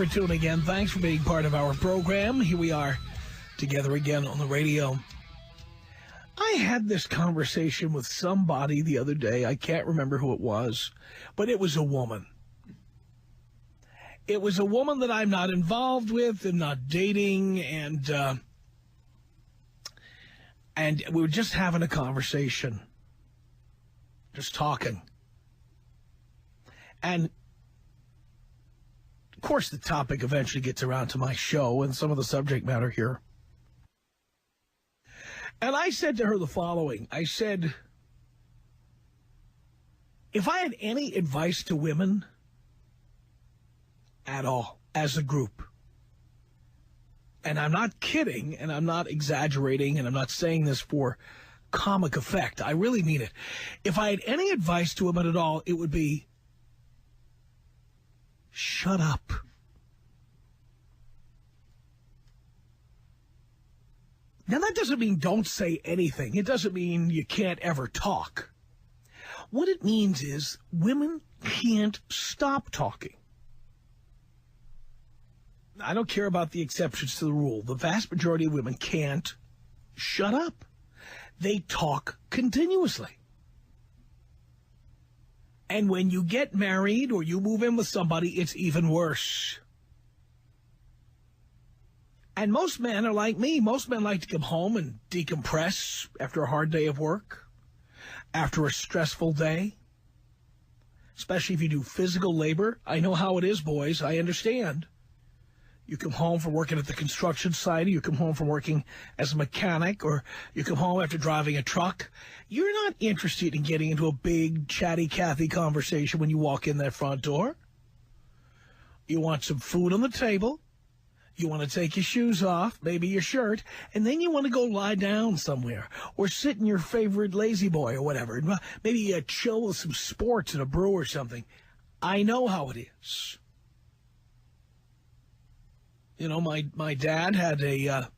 for tuning in. Thanks for being part of our program. Here we are together again on the radio. I had this conversation with somebody the other day. I can't remember who it was, but it was a woman. It was a woman that I'm not involved with and not dating, and we were just having a conversation, just talking. And of course, the topic eventually gets around to my show and some of the subject matter here. And I said to her the following. I said, if I had any advice to women at all, as a group, and I'm not kidding, and I'm not exaggerating, and I'm not saying this for comic effect, I really mean it. If I had any advice to women at all, it would be, shut up. Now, that doesn't mean don't say anything. It doesn't mean you can't ever talk. What it means is women can't stop talking. I don't care about the exceptions to the rule. The vast majority of women can't shut up. They talk continuously. And when you get married or you move in with somebody, it's even worse. And most men are like me. Most men like to come home and decompress after a hard day of work, after a stressful day, especially if you do physical labor. I know how it is, boys. I understand. You come home from working at the construction site, or you come home from working as a mechanic, or you come home after driving a truck. You're not interested in getting into a big, chatty Cathy conversation when you walk in that front door. You want some food on the table. You want to take your shoes off, maybe your shirt, and then you want to go lie down somewhere or sit in your favorite lazy boy or whatever. Maybe chill with some sports and a brew or something. I know how it is. You know, my dad had a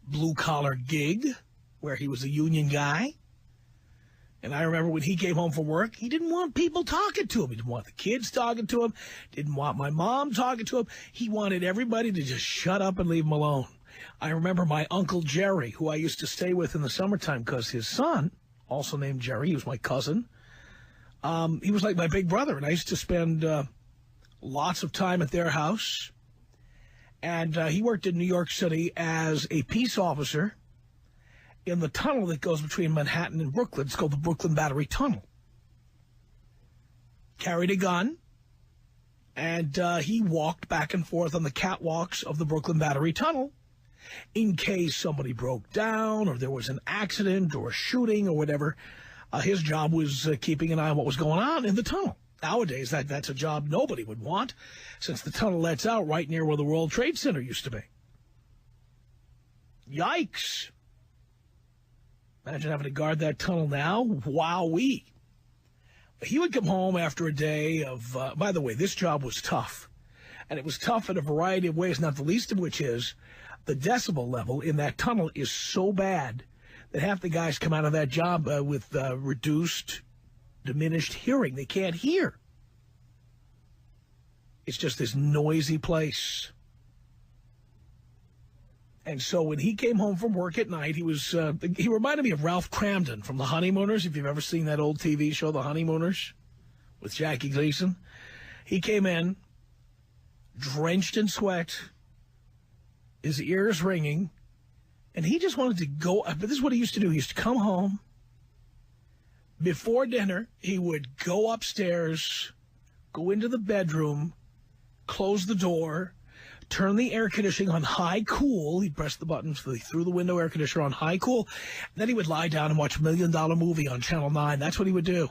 blue-collar gig where he was a union guy. And I remember when he came home from work, he didn't want people talking to him. He didn't want the kids talking to him. Didn't want my mom talking to him. He wanted everybody to just shut up and leave him alone. I remember my Uncle Jerry, who I used to stay with in the summertime because his son, also named Jerry, he was my cousin. He was like my big brother, and I used to spend lots of time at their house. And he worked in New York City as a peace officer in the tunnel that goes between Manhattan and Brooklyn. It's called the Brooklyn Battery Tunnel. Carried a gun, and he walked back and forth on the catwalks of the Brooklyn Battery Tunnel in case somebody broke down or there was an accident or a shooting or whatever. His job was keeping an eye on what was going on in the tunnel. Nowadays, that's a job nobody would want, since the tunnel lets out right near where the World Trade Center used to be. Yikes. Imagine having to guard that tunnel now. Wowee. He would come home after a day of, by the way, this job was tough. And it was tough in a variety of ways, not the least of which is the decibel level in that tunnel is so bad that half the guys come out of that job with reduced, diminished hearing. They can't hear. It's just this noisy place. And so when he came home from work at night, he reminded me of Ralph Cramden from The Honeymooners, if you've ever seen that old TV show, The Honeymooners, with Jackie Gleason. He came in, drenched in sweat, his ears ringing, and he just wanted to go. But this is what he used to do. He used to come home. Before dinner, he would go upstairs, go into the bedroom, close the door, turn the air conditioning on high cool. He'd press the buttons through the window air conditioner on high cool. And then he would lie down and watch $1 Million Movie on Channel 9. That's what he would do.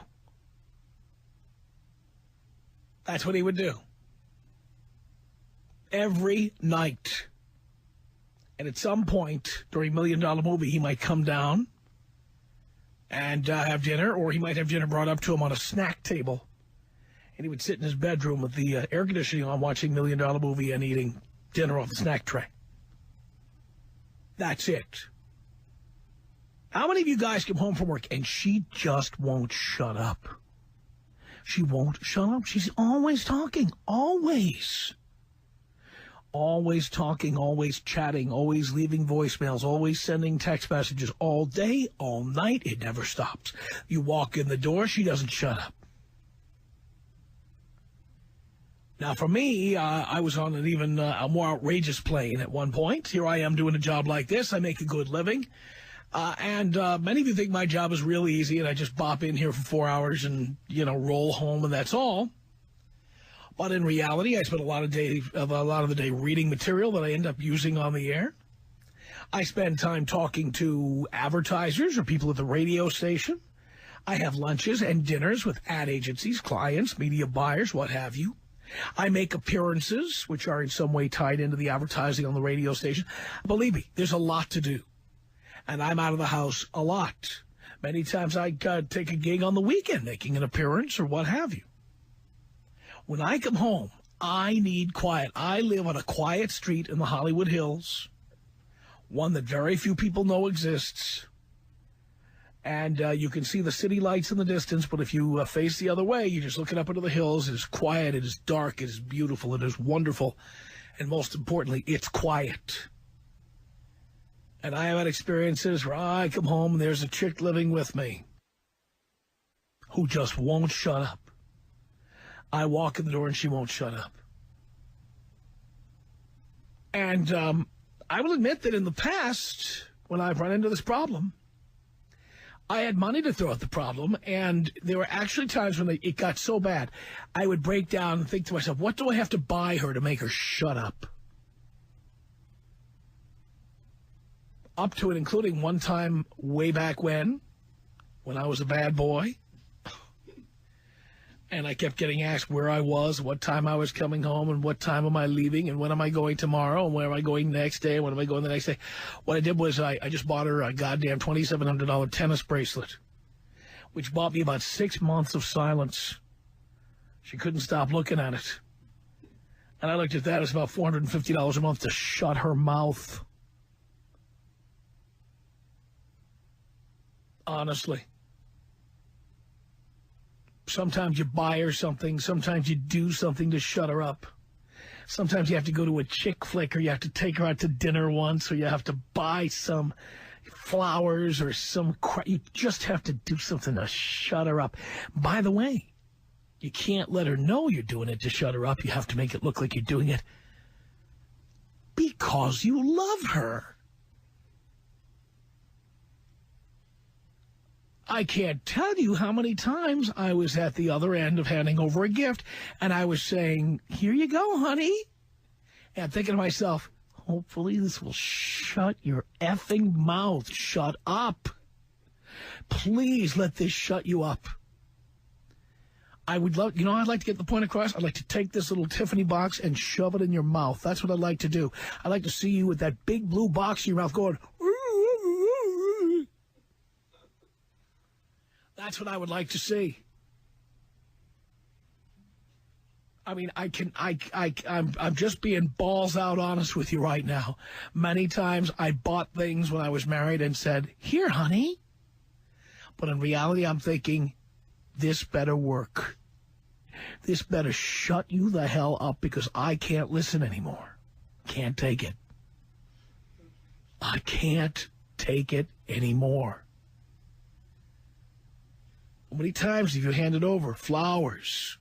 That's what he would do. Every night. And at some point during $1 Million Movie, he might come down and have dinner, or he might have dinner brought up to him on a snack table. And he would sit in his bedroom with the air conditioning on, watching $1 Million Movie and eating dinner off the snack tray. That's it. How many of you guys come home from work and she just won't shut up? She won't shut up. She's always talking. Always. Always talking, always chatting, always leaving voicemails, always sending text messages all day, all night. It never stops. You walk in the door, she doesn't shut up. Now, for me, I was on an even a more outrageous plane at one point. Here I am doing a job like this. I make a good living. And many of you think my job is real easy and I just bop in here for 4 hours and, roll home and that's all. But in reality, I spend a lot of the day reading material that I end up using on the air. I spend time talking to advertisers or people at the radio station. I have lunches and dinners with ad agencies, clients, media buyers, what have you. I make appearances, which are in some way tied into the advertising on the radio station. Believe me, there's a lot to do. And I'm out of the house a lot. Many times I take a gig on the weekend, making an appearance or what have you. When I come home, I need quiet. I live on a quiet street in the Hollywood Hills, one that very few people know exists. And you can see the city lights in the distance, but if you face the other way, you're just looking up into the hills. It is quiet, it is dark, it is beautiful, it is wonderful, and most importantly, it's quiet. And I have had experiences where I come home and there's a chick living with me who just won't shut up. I walk in the door and she won't shut up. And I will admit that in the past, when I've run into this problem, I had money to throw at the problem, and there were actually times when it got so bad, I would break down and think to myself, what do I have to buy her to make her shut up? Up to and including one time way back when I was a bad boy, and I kept getting asked where I was, what time I was coming home, and what time am I leaving, and when am I going tomorrow, and where am I going next day, and when am I going the next day. What I did was I just bought her a goddamn $2,700 tennis bracelet, which bought me about 6 months of silence. She couldn't stop looking at it. And I looked at that as about $450 a month to shut her mouth. Honestly. Sometimes you buy her something. Sometimes you do something to shut her up. Sometimes you have to go to a chick flick, or you have to take her out to dinner once, or you have to buy some flowers or some crap. You just have to do something to shut her up. By the way, you can't let her know you're doing it to shut her up. You have to make it look like you're doing it because you love her. I can't tell you how many times I was at the other end of handing over a gift, and I was saying, here you go, honey. And thinking to myself, hopefully this will shut your effing mouth. Shut up. Please let this shut you up. I would love, I'd like to get the point across. I'd like to take this little Tiffany box and shove it in your mouth. That's what I'd like to do. I'd like to see you with that big blue box in your mouth going, that's what I would like to see. I mean, I'm just being balls out honest with you right now. Many times I bought things when I was married and said, here, honey. But in reality, I'm thinking, this better work. This better shut you the hell up because I can't listen anymore. Can't take it. I can't take it anymore. How many times have you handed over flowers,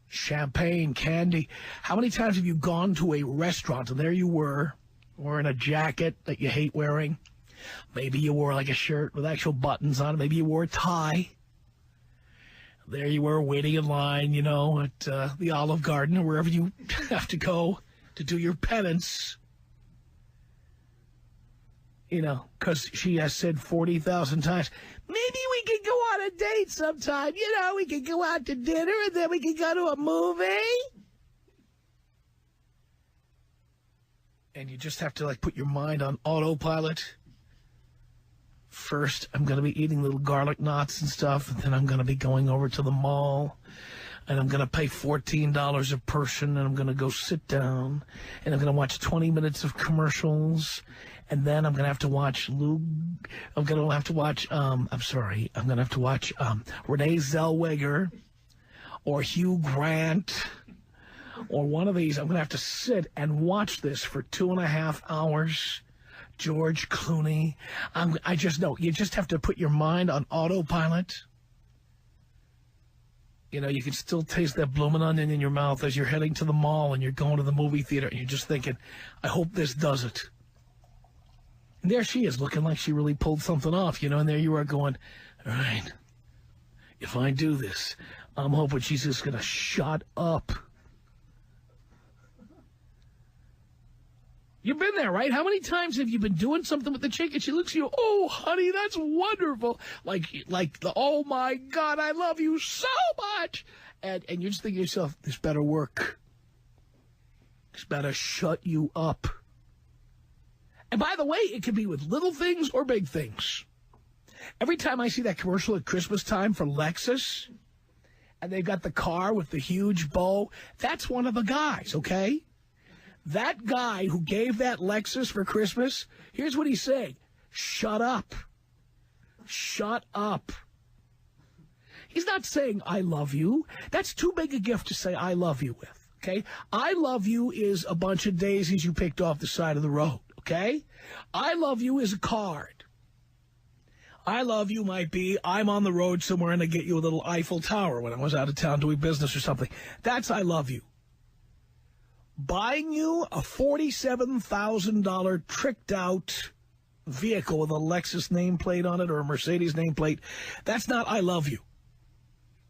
champagne, candy? How many times have you gone to a restaurant and there you were, wearing a jacket that you hate wearing? Maybe you wore like a shirt with actual buttons on it. Maybe you wore a tie. There you were waiting in line, at the Olive Garden or wherever you have to go to do your penance. Because she has said 40,000 times, maybe we could go on a date sometime. We could go out to dinner and then we could go to a movie. And you just have to, put your mind on autopilot. First, I'm going to be eating little garlic knots and stuff, and then I'm going to be going over to the mall, and I'm going to pay $14 a person, and I'm going to go sit down, and I'm going to watch 20 minutes of commercials, and then I'm going to have to watch Renee Zellweger or Hugh Grant or one of these, I'm going to have to sit and watch this for 2.5 hours. George Clooney. I just know. You just have to put your mind on autopilot. You know, you can still taste that blooming onion in your mouth as you're heading to the mall and you're going to the movie theater and you're just thinking, I hope this does it. And there she is, looking like she really pulled something off, you know, and there you are going, all right, if I do this, I'm hoping she's just going to shut up. You've been there, right? How many times have you been doing something with the chick and she looks at you, oh, honey, that's wonderful. Like oh, my God, I love you so much. And you're just thinking to yourself, this better work. This better shut you up. And by the way, it can be with little things or big things. Every time I see that commercial at Christmas time for Lexus, and they've got the car with the huge bow, that's one of the guys, okay? That guy who gave that Lexus for Christmas, here's what he's saying. Shut up. Shut up. He's not saying, I love you. That's too big a gift to say I love you with, okay? I love you is a bunch of daisies you picked off the side of the road, okay? I love you is a card. I love you might be, I'm on the road somewhere and I get you a little Eiffel Tower when I was out of town doing business or something. That's I love you. Buying you a $47,000 tricked out vehicle with a Lexus nameplate on it or a Mercedes nameplate, that's not I love you.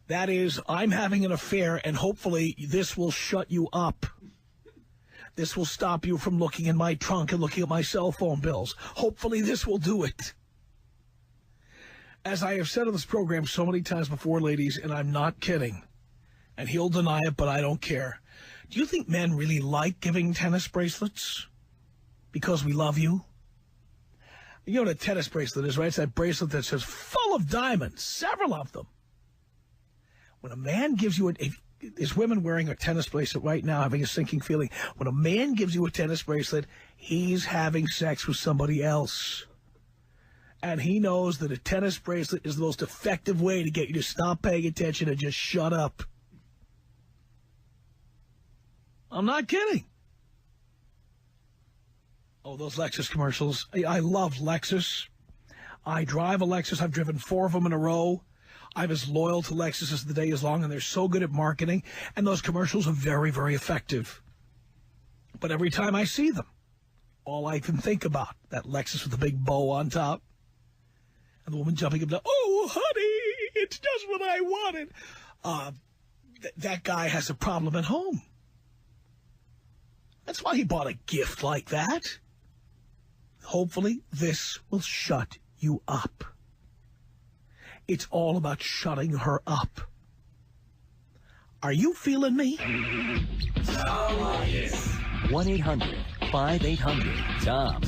That is, I'm having an affair and hopefully this will shut you up. This will stop you from looking in my trunk and looking at my cell phone bills. Hopefully this will do it. As I have said on this program so many times before, ladies, and I'm not kidding, and he'll deny it, but I don't care. Do you think men really like giving tennis bracelets because we love you? You know what a tennis bracelet is, right? It's that bracelet that says full of diamonds, several of them. When a man gives you there's women wearing a tennis bracelet right now having a sinking feeling. When a man gives you a tennis bracelet, he's having sex with somebody else. And he knows that a tennis bracelet is the most effective way to get you to stop paying attention and just shut up. I'm not kidding. Oh, those Lexus commercials. I love Lexus. I drive a Lexus. I've driven 4 of them in a row. I'm as loyal to Lexus as the day is long, and they're so good at marketing. And those commercials are very, very effective. But every time I see them, all I can think about, that Lexus with the big bow on top, and the woman jumping up, oh, honey, it's just what I wanted. That guy has a problem at home. That's why he bought a gift like that. Hopefully, this will shut you up. It's all about shutting her up. Are you feeling me? 1-800-5800-TOM.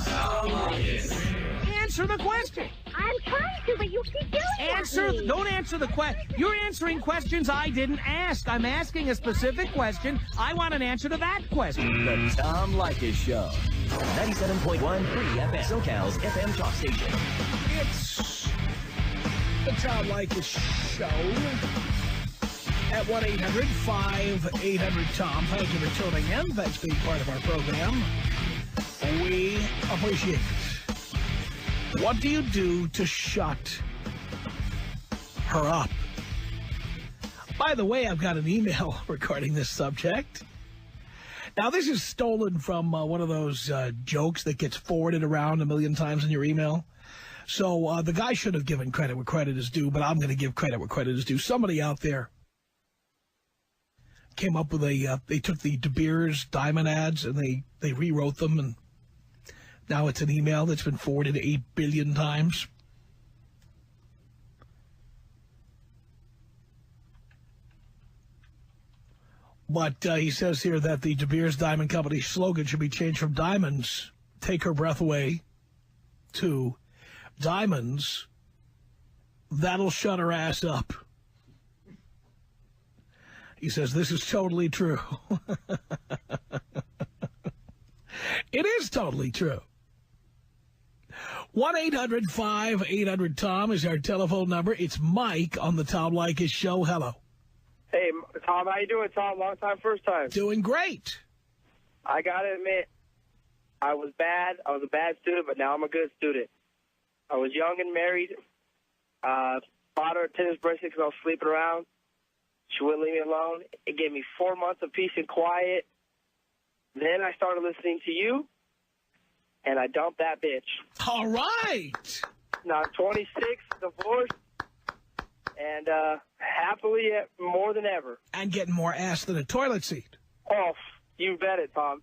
Answer the question. I'm trying to, but you keep doing it. Don't answer the question. You're answering questions I didn't ask. I'm asking a specific question. I want an answer to that question. The Tom Leykis Show. 97.1 FM. SoCal's FM talk station. It's the Tom Leykis Show at 1-800-5800-TOM. Thank you for tuning in. Thanks for being part of our program. We appreciate it. What do you do to shut her up? By the way, I've got an email regarding this subject. Now, this is stolen from one of those jokes that gets forwarded around a million times in your email. So the guy should have given credit where credit is due, but I'm going to give credit where credit is due. Somebody out there came up with they took the De Beers diamond ads and they rewrote them, and now it's an email that's been forwarded 8 billion times. But he says here that the De Beers Diamond Company slogan should be changed from diamonds, take her breath away, to diamonds, that'll shut her ass up. He says this is totally true. It is totally true. 1-800-5800-TOM is our telephone number. It's Mike on the Tom Leykis Show. Hello. Hey, Tom, how you doing, Tom? Long time, first time. Doing great. I got to admit, I was bad. I was a bad student, but now I'm a good student. I was young and married. Bought her a tennis bracelet because I was sleeping around. She wouldn't leave me alone. It gave me 4 months of peace and quiet. Then I started listening to you, and I dumped that bitch. All right. Now I'm 26, divorced, and happily more than ever. And getting more ass than a toilet seat. Oh, you bet it, Tom.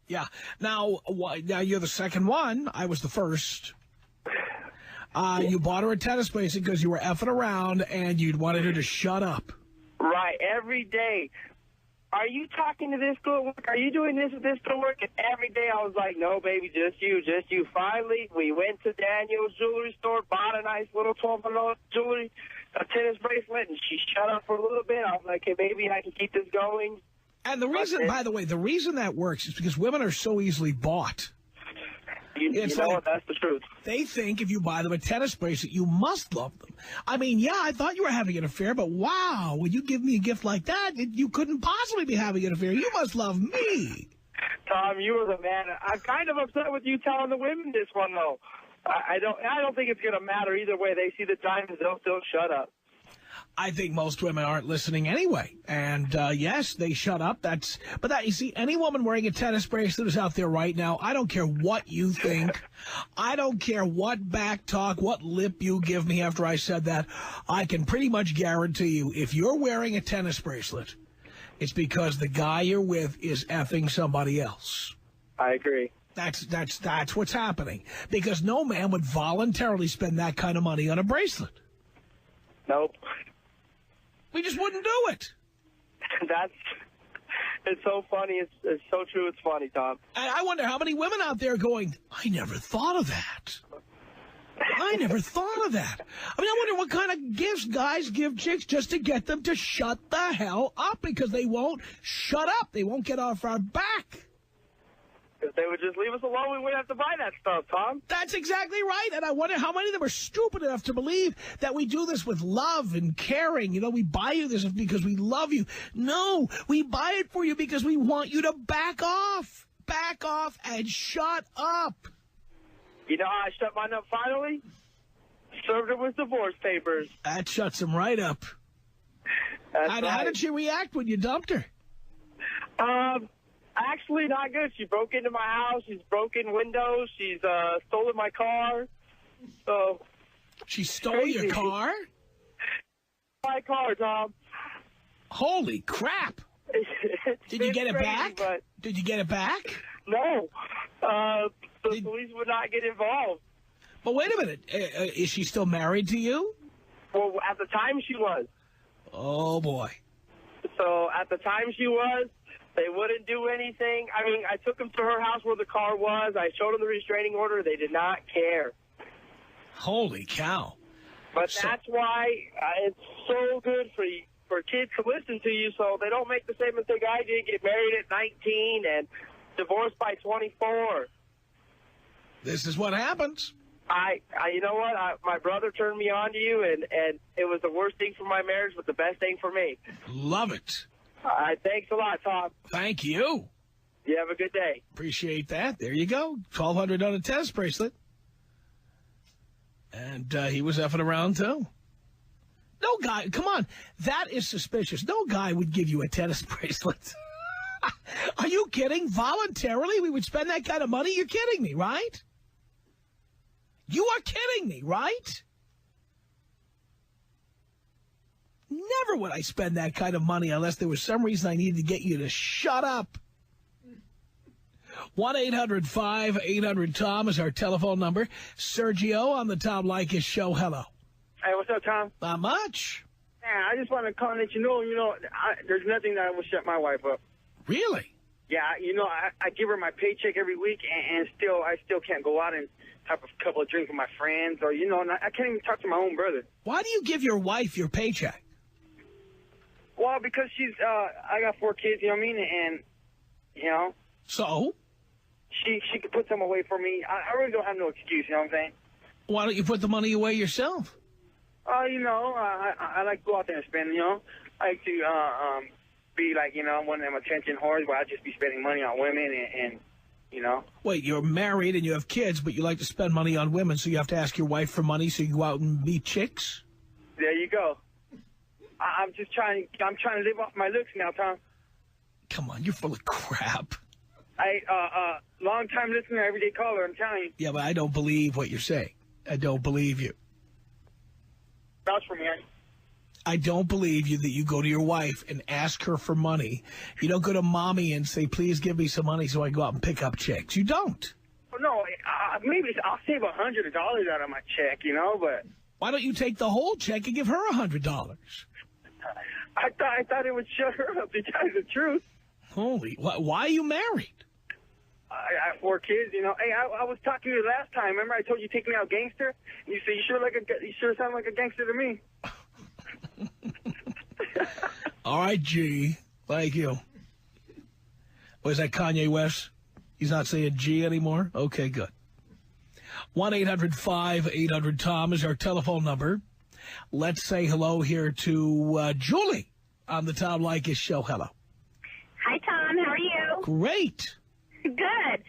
Yeah. Now you're the second one. I was the first. You bought her a tennis bracelet because you were effing around and you'd wanted her to shut up. Right, every day. Are you talking to this girl at work? Are you doing this with this girl at work? And every day I was like, no, baby, just you, just you. Finally, we went to Daniel's jewelry store, bought a nice little $12 jewelry, a tennis bracelet, and she shut up for a little bit. I was like, hey, baby, I can keep this going. And the reason, by the way, the reason that works is because women are so easily bought. You know what? That's the truth. They think if you buy them a tennis bracelet, you must love them. I mean, yeah, I thought you were having an affair, but wow, when you give me a gift like that, you couldn't possibly be having an affair. You must love me. Tom, you were the man. I'm kind of upset with you telling the women this one, though. I don't think it's going to matter either way. They see the diamonds, they'll still shut up. I think most women aren't listening anyway. And, yes, they shut up. You see, any woman wearing a tennis bracelet is out there right now. I don't care what you think. I don't care what back talk, what lip you give me after I said that. I can pretty much guarantee you, if you're wearing a tennis bracelet, it's because the guy you're with is effing somebody else. I agree. That's what's happening. Because no man would voluntarily spend that kind of money on a bracelet. Nope. We just wouldn't do it. It's so funny. It's so true. It's funny, Tom. And I wonder how many women out there going, I never thought of that. I never thought of that. I mean, I wonder what kind of gifts guys give chicks just to get them to shut the hell up, because they won't shut up. They won't get off our back. If they would just leave us alone, we wouldn't have to buy that stuff, Tom. That's exactly right. And I wonder how many of them are stupid enough to believe that we do this with love and caring. You know, we buy you this because we love you. No, we buy it for you because we want you to back off. Back off and shut up. You know how I shut mine up finally? Served her with divorce papers. That shuts him right up. How did she react when you dumped her? Actually, not good. She broke into my house. She's broken windows. She's stolen my car. So she stole your car? My car, Tom. Holy crap! Did you get it back? Did you get it back? No. The police would not get involved. But wait a minute. Is she still married to you? Well, at the time she was. Oh boy. So at the time she was. They wouldn't do anything. I mean, I took them to her house where the car was. I showed them the restraining order. They did not care. Holy cow. But that's why it's so good for kids to listen to you so they don't make the same mistake I did, get married at 19 and divorced by 24. This is what happens. You know what? My brother turned me on to you, and it was the worst thing for my marriage, but the best thing for me. Love it. All right, thanks a lot, Tom. Thank you. You have a good day. Appreciate that. There you go. $1,200 on a tennis bracelet. And he was effing around, too. No guy, come on, that is suspicious. No guy would give you a tennis bracelet. Are you kidding? Voluntarily, we would spend that kind of money? You're kidding me, right? You are kidding me, right? Never would I spend that kind of money unless there was some reason I needed to get you to shut up. 1-800-5800-TOM is our telephone number. Sergio on the Tom Leykis show. Hello. Hey, what's up, Tom? Not much. Man, I just want to call and let you know, there's nothing that will shut my wife up. Really? Yeah, I give her my paycheck every week, and I still can't go out and have a couple of drinks with my friends, or, and I can't even talk to my own brother. Why do you give your wife your paycheck? Well, because I got 4 kids, you know what I mean, and, So? She could put some away for me. I really don't have no excuse, you know what I'm saying? Why don't you put the money away yourself? I like to go out there and spend, like to be like, you know, one of them attention whores where I just be spending money on women and you know. Wait, you're married and you have kids, but you like to spend money on women, so you have to ask your wife for money so you go out and meet chicks? There you go. I'm trying to live off my looks now, Tom. Come on, you're full of crap. Long time listener, everyday caller, I'm telling you. Yeah, but I don't believe what you're saying. I don't believe you. Vouch for me. I don't believe you that you go to your wife and ask her for money. You don't go to mommy and say, please give me some money so I go out and pick up chicks. You don't. No, maybe I'll save $100 out of my check, you know, but... Why don't you take the whole check and give her $100? I thought it would shut her up, to tell you the truth. Holy, why are you married? I have 4 kids, you know. Hey, I was talking to you last time. Remember I told you take me out gangster? And you said, you sure sound like a gangster to me. All right, G. Thank you. Was that Kanye West? He's not saying G anymore? Okay, good. 1-800-5800-TOM is our telephone number. Let's say hello here to Julie on the Tom Leykis show. Hello. Hi, Tom. How are you? Great. Good.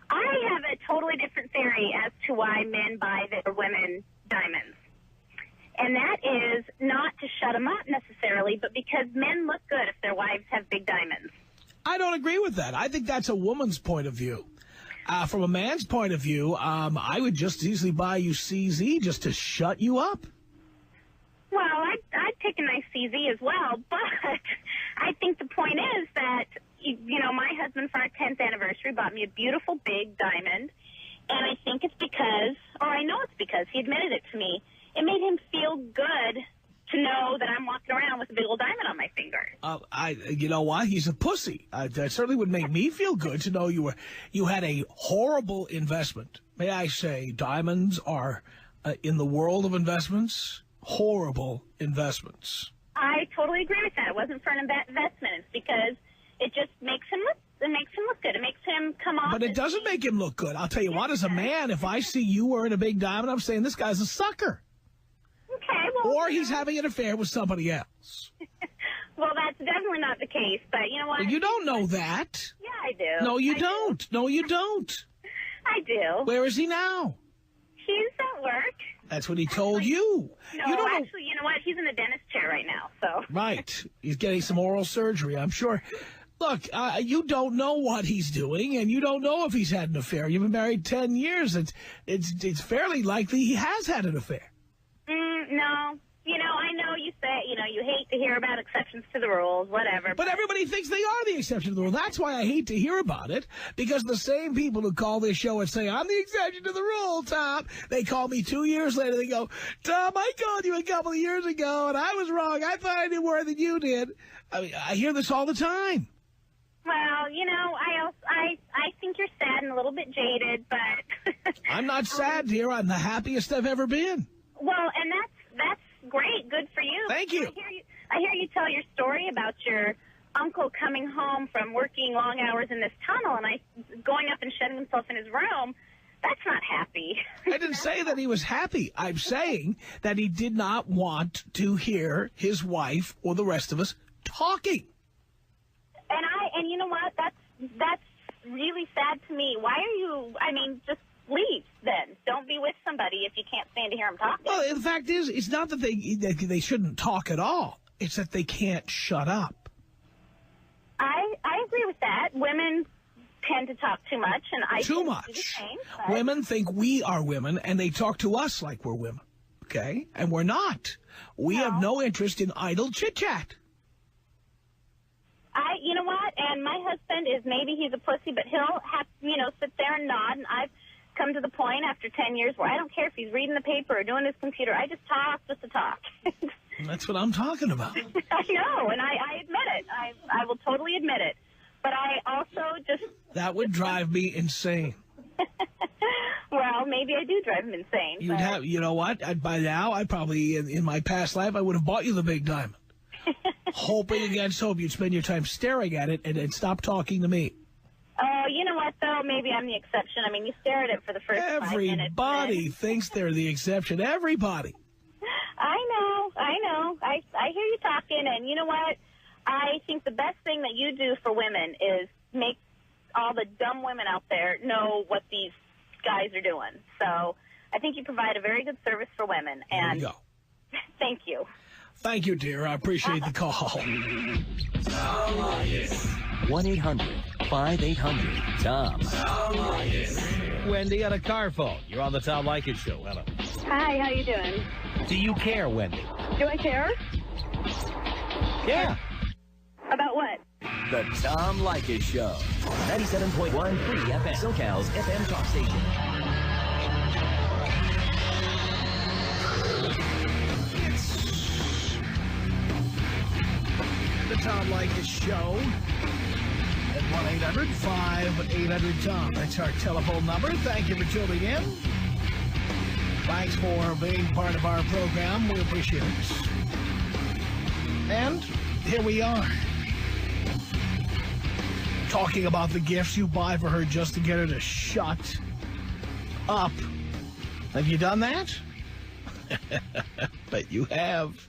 I have a totally different theory as to why men buy their women diamonds. And that is not to shut them up necessarily, but because men look good if their wives have big diamonds. I don't agree with that. I think that's a woman's point of view. From a man's point of view, I would just easily buy you CZ just to shut you up. Well, I'd pick a nice CZ as well, but I think the point is that, you know, my husband for our 10th anniversary bought me a beautiful big diamond, and I think it's because, or I know it's because, he admitted it to me, it made him feel good to know that I'm walking around with a big old diamond on my finger. You know what? He's a pussy. That certainly would make me feel good to know you had a horrible investment. May I say, diamonds are, in the world of investments, horrible investments. I totally agree with that. It wasn't for an investment. It's because it just makes him look. It makes him look good. It makes him come off. But it doesn't make him look good. I'll tell you what. As a man, if I see you wearing a big diamond, I'm saying this guy's a sucker. Okay, well, or he's having an affair with somebody else. Well, that's definitely not the case. But you know what? Well, you don't know that. Yeah, I do. No, you I don't. Do. No, you don't. I do. Where is he now? He's at work. That's what he told you. No, you don't actually, you know what? He's in the dentist chair right now. So. Right. He's getting some oral surgery, I'm sure. Look, you don't know what he's doing, and you don't know if he's had an affair. You've been married 10 years. It's fairly likely he has had an affair. No. You know, I know you say, you know, you hate to hear about exceptions to the rules, whatever. But everybody thinks they are the exception to the rule. That's why I hate to hear about it, because the same people who call this show and say, I'm the exception to the rule, Tom, they call me 2 years later, they go, Tom, I called you a couple of years ago, and I was wrong. I thought I knew more than you did. I mean, I hear this all the time. Well, you know, I think you're sad and a little bit jaded, but... I'm not sad, dear. I'm the happiest I've ever been. Well, and that's great. Good for you. Thank you. I hear you tell your story about your uncle coming home from working long hours in this tunnel and going up and shutting himself in his room. That's not happy. I didn't say that he was happy. I'm saying that he did not want to hear his wife or the rest of us talking. And you know what? That's really sad to me. Why are you, I mean, just leave then. Don't be with somebody if you can't stand to hear them talking. Well, the fact is, it's not that they shouldn't talk at all. It's that they can't shut up. I agree with that. Women tend to talk too much, and I too tend much. to do the same, but... Women think we are women, and they talk to us like we're women. Okay? And we're not. We have no interest in idle chit-chat. You know what? And my husband is, maybe he's a pussy, but he'll have, sit there and nod. And I've come to the point after 10 years where I don't care if he's reading the paper or doing his computer. I just talk just to talk. That's what I'm talking about. I know, and I admit it. I will totally admit it. But I also just... That would drive me insane. Well, maybe I do drive him insane. You'd have, you know what? By now, I probably, in my past life, I would have bought you the big diamond. Hoping against hope you'd spend your time staring at it and stop talking to me. Oh, you know what, though? Maybe I'm the exception. I mean, you stare at it for the first 5 minutes. Everybody thinks they're the exception. Everybody. I know. I know. I hear you talking, and you know what? I think the best thing that you do for women is make all the dumb women out there know what these guys are doing. So I think you provide a very good service for women. And There you go. thank you. Thank you, dear. I appreciate the call. 1-800-5800-TOM. Wendy on a car phone. You're on the Tom Leykis show. Hello. Hi, how you doing? Do you care, Wendy? Do I care? Yeah. About what? The Tom Leykis Show. 97.1 Free FM. SoCal's FM talk station. The Tom Leykis Show at 1-800-5800-TOM. That's our telephone number. Thank you for tuning in. Thanks for being part of our program. We appreciate it. And here we are. Talking about the gifts you buy for her just to get her to shut up. Have you done that? Bet you have.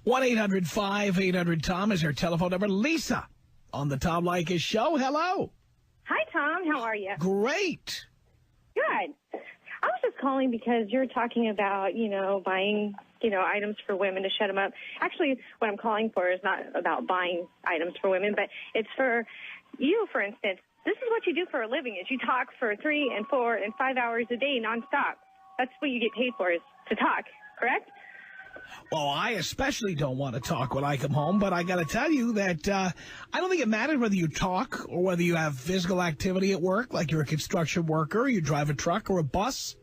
1-800-5800-TOM is our telephone number. Lisa on the Tom Leykis Show. Hello. Hi, Tom. How are you? Great. Good. I was just calling because you're talking about, buying, items for women to shut them up. Actually, what I'm calling for is not about buying items for women, but it's for you, for instance. This is what you do for a living, is you talk for 3 and 4 and 5 hours a day nonstop. That's what you get paid for, is to talk, correct? Well, I especially don't want to talk when I come home, but I got to tell you that I don't think it matters whether you talk or whether you have physical activity at work, like you're a construction worker, you drive a truck or a bus.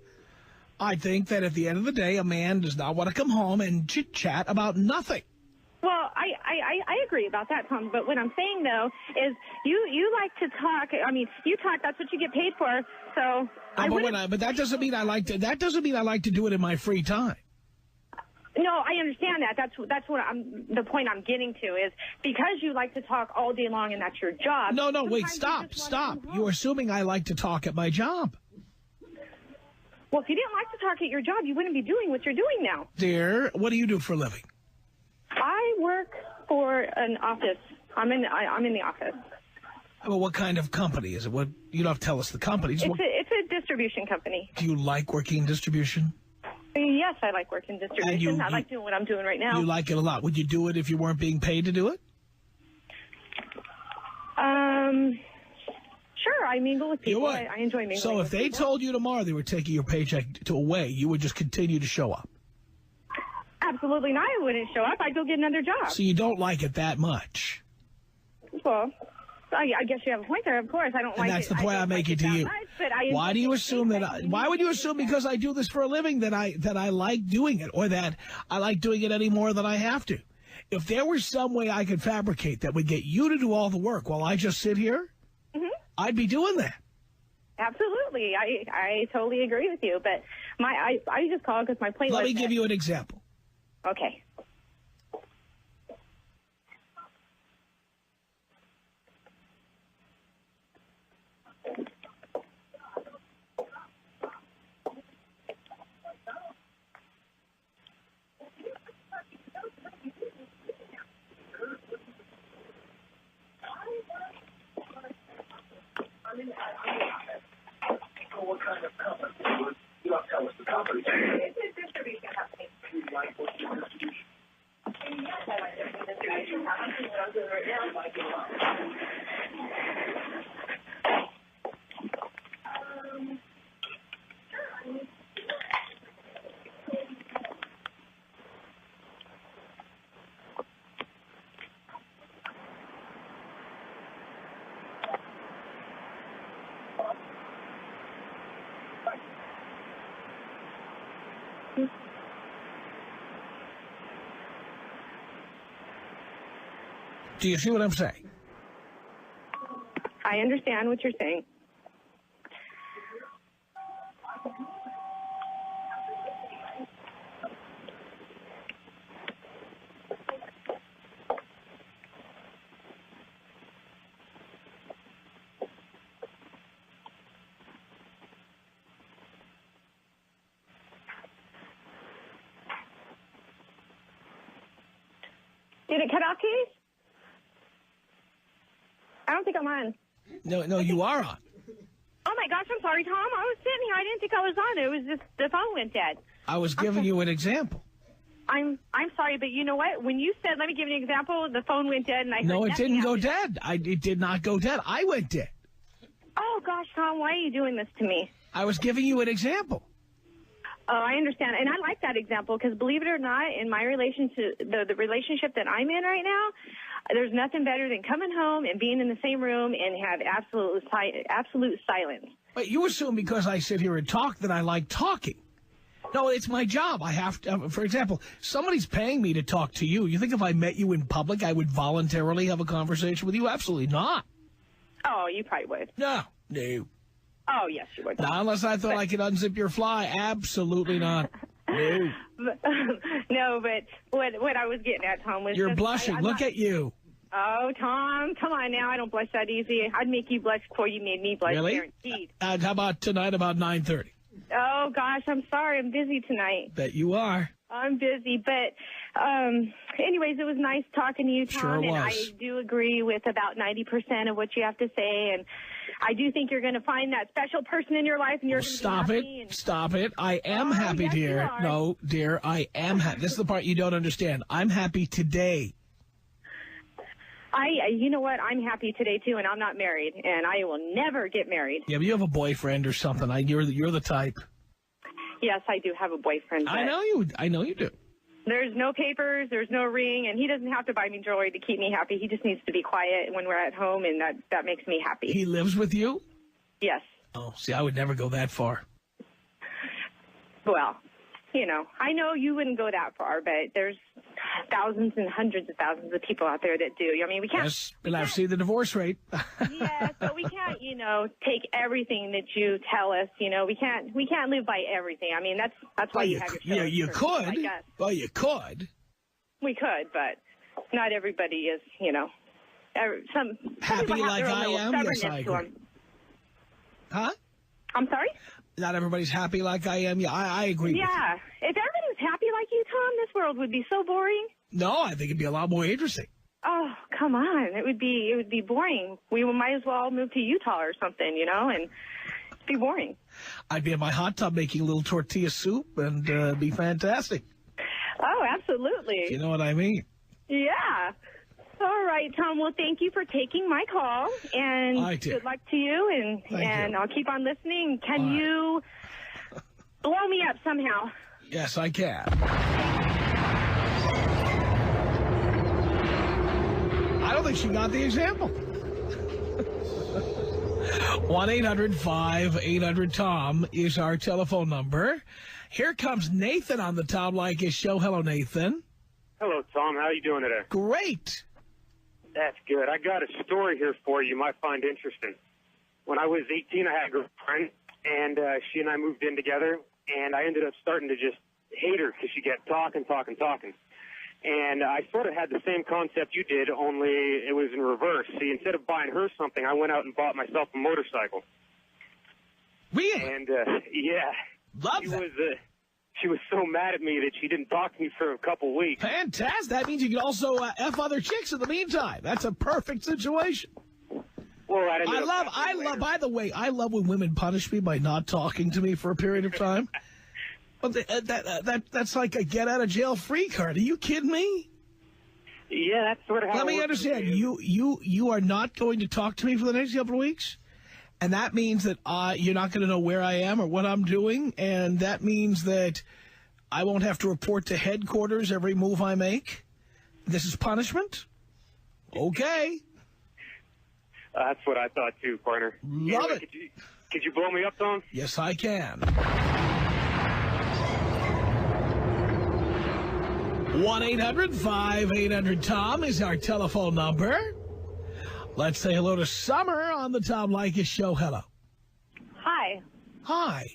I think that at the end of the day, a man does not want to come home and chit-chat about nothing. Well, I agree about that, Tom. But what I'm saying, though, is you like to talk. I mean, you talk. That's what you get paid for. So But that doesn't mean I like to. That doesn't mean I like to do it in my free time. No, I understand that. That's what the point I'm getting to is because you like to talk all day long and that's your job. No, wait, sometimes you just stop. wanna come home. You're assuming I like to talk at my job. Well, if you didn't like to talk at your job, you wouldn't be doing what you're doing now. Dear, what do you do for a living? I work for an office. I'm in the office. Well, what kind of company is it? What you don't have to tell us the company. Just It's a distribution company. do you like working in distribution? Yes, I like working distribution. I like doing what I'm doing right now. You like it a lot. Would you do it if you weren't being paid to do it? Sure. I mingle with people. You would. I enjoy mingling. So if with they people. told you tomorrow they were taking your paycheck away, you would just continue to show up. Absolutely not. I wouldn't show up. I'd go get another job. So you don't like it that much. Well, I guess you have a point there. Of course, I don't like it. And that's the point I'm making to that you. much, but I Why do you enjoy assume it. that? Why would you assume because I do this for a living that I like doing it, or that I like doing it any more than I have to? If there was some way I could fabricate that would get you to do all the work while I just sit here, I'd be doing that. Absolutely, I totally agree with you. But I just call because my point. Let was me give you an example. Okay. What kind of company? You don't tell us the company. It's a distribution company. You like working in distribution? Yes, I like working in distribution. I'm doing what I'm doing right now. I like it a lot. Do you see what I'm saying? I understand what you're saying. Did it cut off, Keith? I don't think I'm on. No, you are on. Oh, my gosh, I'm sorry, Tom. I was sitting here. I didn't think I was on. It was just the phone went dead. I was giving you an example. I'm sorry, but you know what? When you said, let me give you an example, the phone went dead, and I No, heard it didn't nothing go after that. dead. It did not go dead. I went dead. Oh, gosh, Tom, why are you doing this to me? I was giving you an example. Oh, I understand. And I like that example because, believe it or not, in my relationship, the relationship that I'm in right now, there's nothing better than coming home and being in the same room and have absolute silence. But you assume because I sit here and talk that I like talking. No, it's my job. I have to, for example, somebody's paying me to talk to you. You think if I met you in public, I would voluntarily have a conversation with you? Absolutely not. Oh, you probably would. No. Oh, yes, you would. Not unless I thought I could unzip your fly. Absolutely not. No. No, but what I was getting at, Tom, was You're just, blushing. Look at you. Oh, Tom, come on now. I don't blush that easy. I'd make you blush before you made me blush. Really? Guaranteed. How about tonight about 9:30? Oh, gosh, I'm sorry. I'm busy tonight. Bet you are. I'm busy, but anyways, it was nice talking to you, Tom. Sure was. And I do agree with about 90% of what you have to say, and I do think you're going to find that special person in your life, and you're going to Stop be it. happy. Stop it. I am happy, yes, you dear. are. No, dear, I am happy. This is the part you don't understand. I'm happy today. You know what? I'm happy today, too, and I'm not married, and I will never get married. Yeah, but you have a boyfriend or something. You're the type. Yes, I do have a boyfriend. I know you do. There's no papers, there's no ring, and he doesn't have to buy me jewelry to keep me happy. He just needs to be quiet when we're at home, and that makes me happy. He lives with you? Yes. Oh, see, I would never go that far. Well, I know you wouldn't go that far, but there's thousands and hundreds of thousands of people out there that do. I mean, we can't. Yes, and I've seen the divorce rate. Yes, but we can't, take everything that you tell us. We can't live by everything. I mean, that's why you have your show. Yeah, you could. Like us. Well, you could. We could, but not everybody is, some Happy people have like their own I little am? Yes, stubbornness I to agree. 'em. Huh? I'm sorry? Not everybody's happy like I am. Yeah, I agree with you. Yeah. If everybody was happy like you, Tom, this world would be so boring. No, I think it'd be a lot more interesting. Oh, come on. It would be boring. We might as well move to Utah or something, and it'd be boring. I'd be in my hot tub making a little tortilla soup and it'd be fantastic. Oh, absolutely. You know what I mean? Yeah. All right, Tom. Well, thank you for taking my call, and I did. good luck to you, Thank and you. I'll keep on listening. Can All right. you blow me up somehow? Yes, I can. I don't think she got the example. 1-800-5800-TOM is our telephone number. Here comes Nathan on the Tom Leykis show. Hello, Nathan. Hello, Tom. How are you doing today? Great. That's good. I got a story here for you might find interesting. When I was 18, I had a girlfriend, and she and I moved in together, and I ended up starting to just hate her because she kept talking. And I sort of had the same concept you did, only it was in reverse. See, instead of buying her something, I went out and bought myself a motorcycle. Really? And, yeah. Love that. She was so mad at me that she didn't talk to me for a couple weeks. Fantastic. That means you can also F other chicks in the meantime. That's a perfect situation. Well, by the way, I love when women punish me by not talking to me for a period of time. But that's like a get out of jail free card. Are you kidding me? Yeah, that's sort of how Let it me works understand. with You are not going to talk to me for the next couple of weeks? And that means that you're not going to know where I am or what I'm doing, and that means that I won't have to report to headquarters every move I make? This is punishment? Okay. That's what I thought too, partner. Love it. Could you blow me up, Tom? Yes, I can. 1-800-5800-TOM is our telephone number. Let's say hello to Summer on the Tom Leykis show. Hello. Hi. Hi.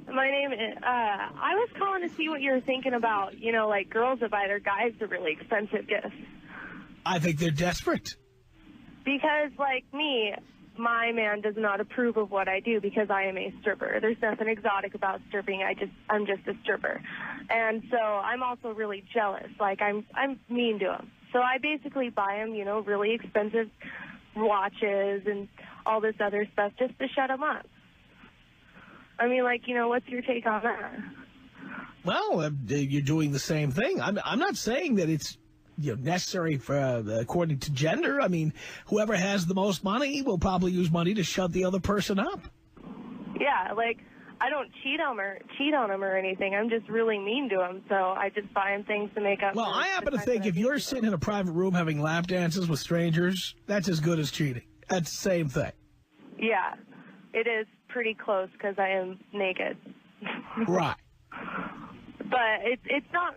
My name is, I was calling to see what you were thinking about, like girls that buy their guys the really expensive gifts. I think they're desperate. Because, like me, my man does not approve of what I do because I am a stripper. There's nothing exotic about stripping. I'm just a stripper. And so I'm also really jealous. Like, I'm mean to him. So I basically buy him, you know, really expensive watches and all this other stuff just to shut him up. I mean, like, you know, what's your take on that? Well, you're doing the same thing. I'm not saying that it's, you know, necessary for according to gender. I mean, whoever has the most money will probably use money to shut the other person up. Yeah, like, I don't cheat on him or anything. I'm just really mean to him, so I just buy him things to make up. Well, I happen to think if you're sitting in a private room having lap dances with strangers, that's as good as cheating. That's the same thing. Yeah, it is pretty close because I am naked. Right. But it's not,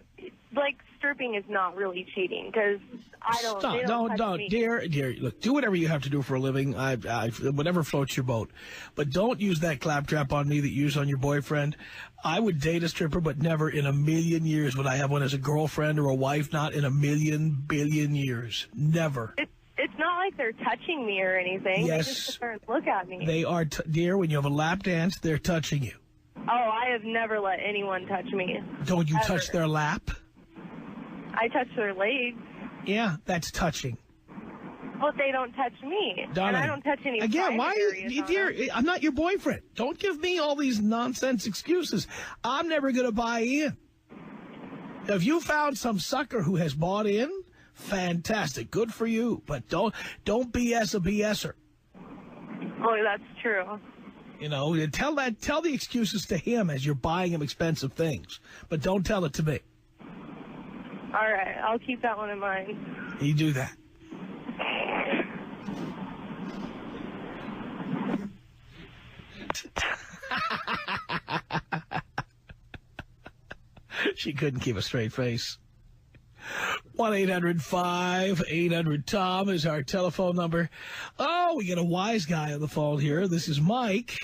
like, stripping is not really cheating because I don't. Stop. They don't touch me. Dear, look, do whatever you have to do for a living. Whatever floats your boat. But don't use that claptrap on me that you use on your boyfriend. I would date a stripper, but never in a million years would I have one as a girlfriend or a wife. Not in a billion years. Never. It's not like they're touching me or anything. Yes. They just sit there and look at me. They are, dear, when you have a lap dance, they're touching you. Oh, I have never let anyone touch me. Don't you Ever. touch their lap? I touch their legs. Yeah, that's touching. But they don't touch me. Darling, and I don't touch any again, why are areas you, on dear, them. I'm not your boyfriend. Don't give me all these nonsense excuses. I'm never going to buy in. If you found some sucker who has bought in, fantastic. Good for you. But don't BS a BSer. Oh, that's true. You know, tell the excuses to him as you're buying him expensive things. But don't tell it to me. All right, I'll keep that one in mind. You do that. She couldn't keep a straight face. 1-800-5800-TOM is our telephone number. Oh, we got a wise guy on the phone here. This is Mike.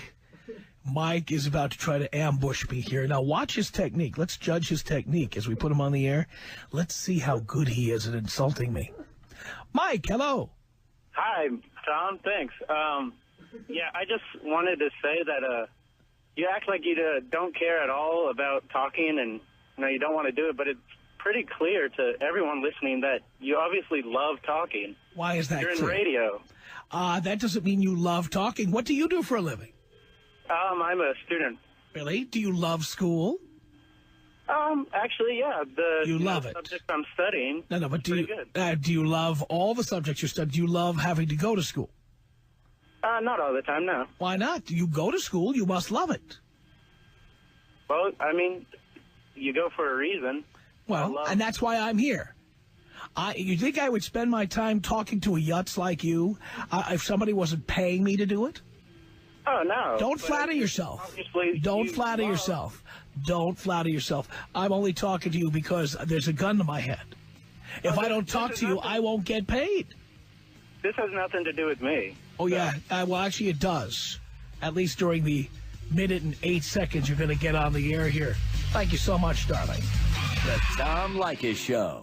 Mike is about to try to ambush me here. Now, watch his technique. Let's judge his technique as we put him on the air. Let's see how good he is at insulting me. Mike, hello. Hi, Tom. Thanks. Yeah, I just wanted to say that you act like you don't care at all about talking and you don't want to do it, but it's pretty clear to everyone listening that you obviously love talking. Why is that You're in clear? radio. That doesn't mean you love talking. What do you do for a living? I'm a student. Really? Do you love school? Actually, yeah. You love it. Subject I'm studying. No, but do good. you love all the subjects you study? Do you love having to go to school? Not all the time, no. Why not? You go to school, you must love it. Well, I mean, you go for a reason. Well, and that's why I'm here. You think I would spend my time talking to a yutz like you if somebody wasn't paying me to do it? Oh, no. Don't flatter yourself. Don't flatter yourself. Don't flatter yourself. I'm only talking to you because there's a gun to my head. If I don't talk to you, I won't get paid. This has nothing to do with me. Oh, yeah. Well, actually, it does. At least during the minute and 8 seconds you're going to get on the air here. Thank you so much, darling. The Tom Leykis Show.